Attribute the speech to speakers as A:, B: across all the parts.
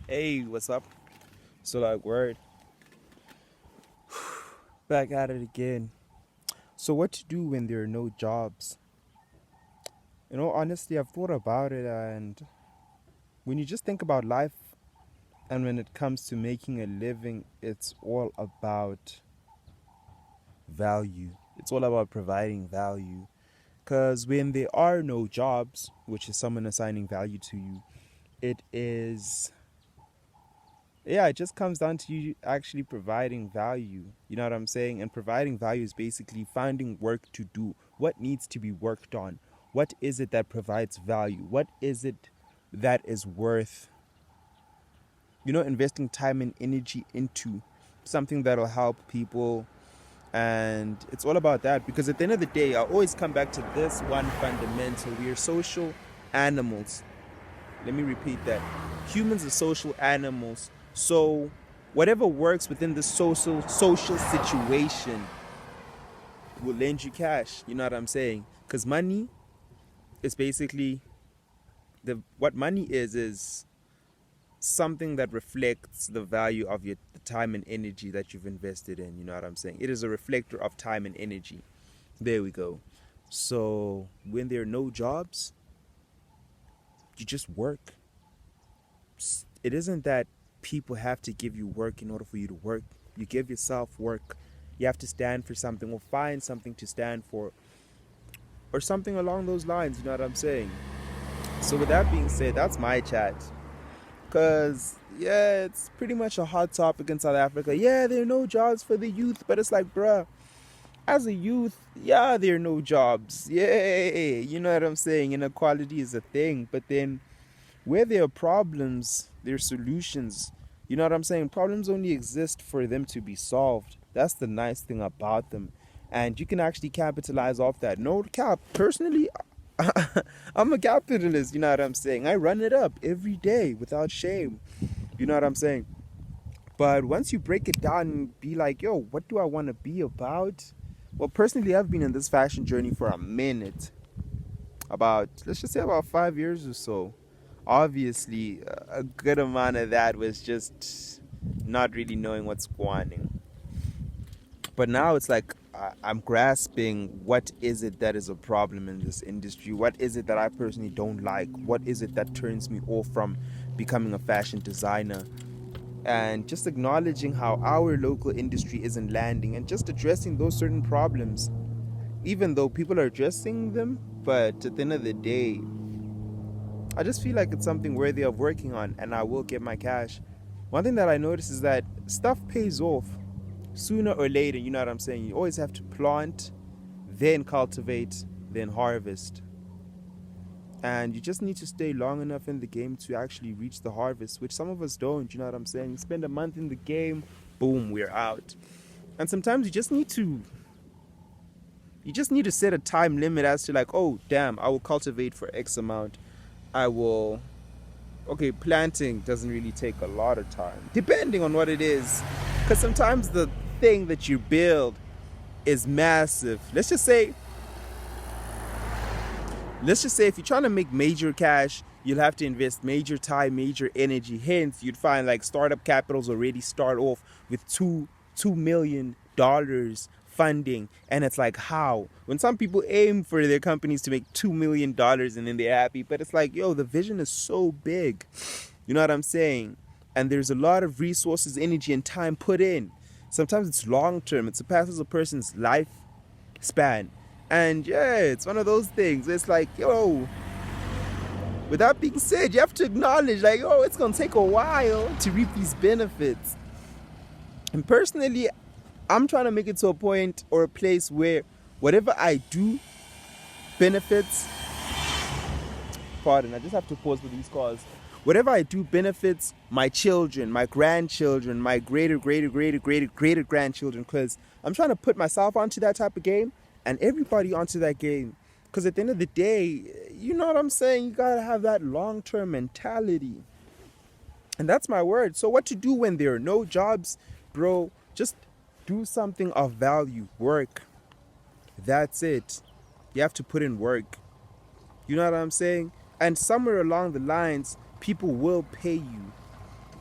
A: Hey, what's up? So like word. Back at it again. So what to do when there are no jobs? Honestly, I've thought about it, and when you just think about life and when it comes to making a living, it's all about value. It's all about providing value. Because when there are no jobs, which is someone assigning value to you, it is it just comes down to you actually providing value. You know what I'm saying? And providing value is basically finding work to do. What needs to be worked on? What is it that provides value? What is it that is worth, investing time and energy into? Something that'll help people. And it's all about that, because at the end of the day, I always come back to this one fundamental. We are social animals. Let me repeat that. Humans are social animals. So whatever works within the social situation will lend you cash. You know what I'm saying? Because money is basically what money is something that reflects the value of the time and energy that you've invested in. You know what I'm saying? It is a reflector of time and energy. There we go. So when there are no jobs, you just work. It isn't that people have to give you work in order for you to work. You give yourself work. You have to stand for something or find something to stand for, or something along those lines. You know what I'm saying? So with that being said, that's my chat. Because, yeah, it's pretty much a hot topic in South Africa. Yeah, there are no jobs for the youth, but it's like, bruh, as a youth, yeah, there are no jobs. Yay! You know what I'm saying? Inequality is a thing. But then where there are problems, there are solutions. You know what I'm saying? Problems only exist for them to be solved. That's the nice thing about them. And you can actually capitalize off that. No cap. Personally, I'm a capitalist. You know what I'm saying? I run it up every day without shame. You know what I'm saying? But once you break it down and be like, yo, what do I want to be about? Well, personally, I've been in this fashion journey for a minute. Let's just say about 5 years or so. Obviously, a good amount of that was just not really knowing what's going on. But now it's like I'm grasping what is it that is a problem in this industry? What is it that I personally don't like? What is it that turns me off from becoming a fashion designer? And just acknowledging how our local industry isn't landing and just addressing those certain problems, even though people are addressing them. But at the end of the day, I just feel like it's something worthy of working on, and I will get my cash. One thing that I notice is that stuff pays off sooner or later. You know what I'm saying? You always have to plant, then cultivate, then harvest. And you just need to stay long enough in the game to actually reach the harvest, which some of us don't. You know what I'm saying? You spend a month in the game, boom, we're out. And sometimes you just need to set a time limit as to like, oh damn, I will cultivate for X amount. Planting doesn't really take a lot of time, depending on what it is. Because sometimes the thing that you build is massive. Let's just say if you're trying to make major cash, you'll have to invest major time, major energy. Hence, you'd find like startup capitals already start off with $2 million funding. And it's like, how? When some people aim for their companies to make $2 million and then they're happy, but it's like, yo, the vision is so big. You know what I'm saying? And there's a lot of resources, energy, and time put in. Sometimes it's long term. It surpasses a person's lifespan. And yeah, it's one of those things. It's like, yo, with that being said, you have to acknowledge, like, oh, it's going to take a while to reap these benefits. And personally, I'm trying to make it to a point or a place where whatever I do benefits. Pardon, I just have to pause for these calls. Whatever I do benefits my children, my grandchildren, my greater grandchildren, because I'm trying to put myself onto that type of game and everybody onto that game. Because at the end of the day, you know what I'm saying? You got to have that long-term mentality. And that's my word. So what to do when there are no jobs, bro? Just do something of value. Work. That's it. You have to put in work. You know what I'm saying? And somewhere along the lines, people will pay you.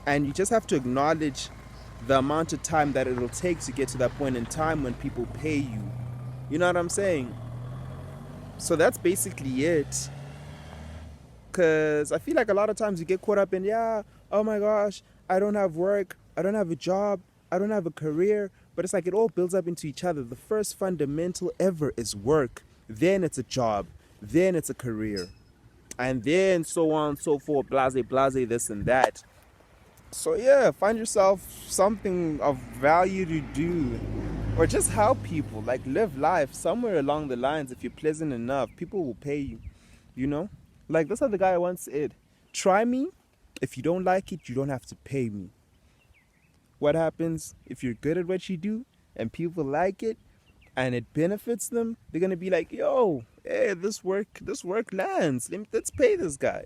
A: And you just have to acknowledge the amount of time that it'll take to get to that point in time when people pay you. You know what I'm saying? So that's basically it. Because I feel like a lot of times you get caught up in, yeah, oh my gosh, I don't have work, I don't have a job, I don't have a career. But it's like it all builds up into each other. The first fundamental ever is work. Then it's a job. Then it's a career. And then so on and so forth, blase, blase, this and that. So yeah, find yourself something of value to do. Or just help people. Like live life somewhere along the lines. If you're pleasant enough, people will pay you. You know? Like this other guy once said, try me. If you don't like it, you don't have to pay me. What happens if you're good at what you do and people like it and it benefits them? They're gonna be like, yo, hey, this work lands. Let's pay this guy.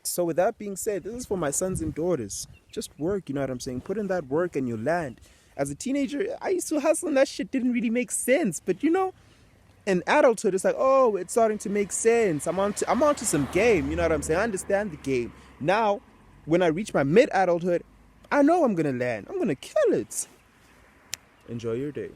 A: So with that being said, this is for my sons and daughters. Just work, you know what I'm saying? Put in that work and you'll land. As a teenager, I used to hustle and that shit didn't really make sense. But you know, in adulthood, it's like, oh, it's starting to make sense. I'm onto some game, you know what I'm saying? I understand the game. Now, when I reach my mid-adulthood, I know I'm gonna land. I'm gonna kill it. Enjoy your day.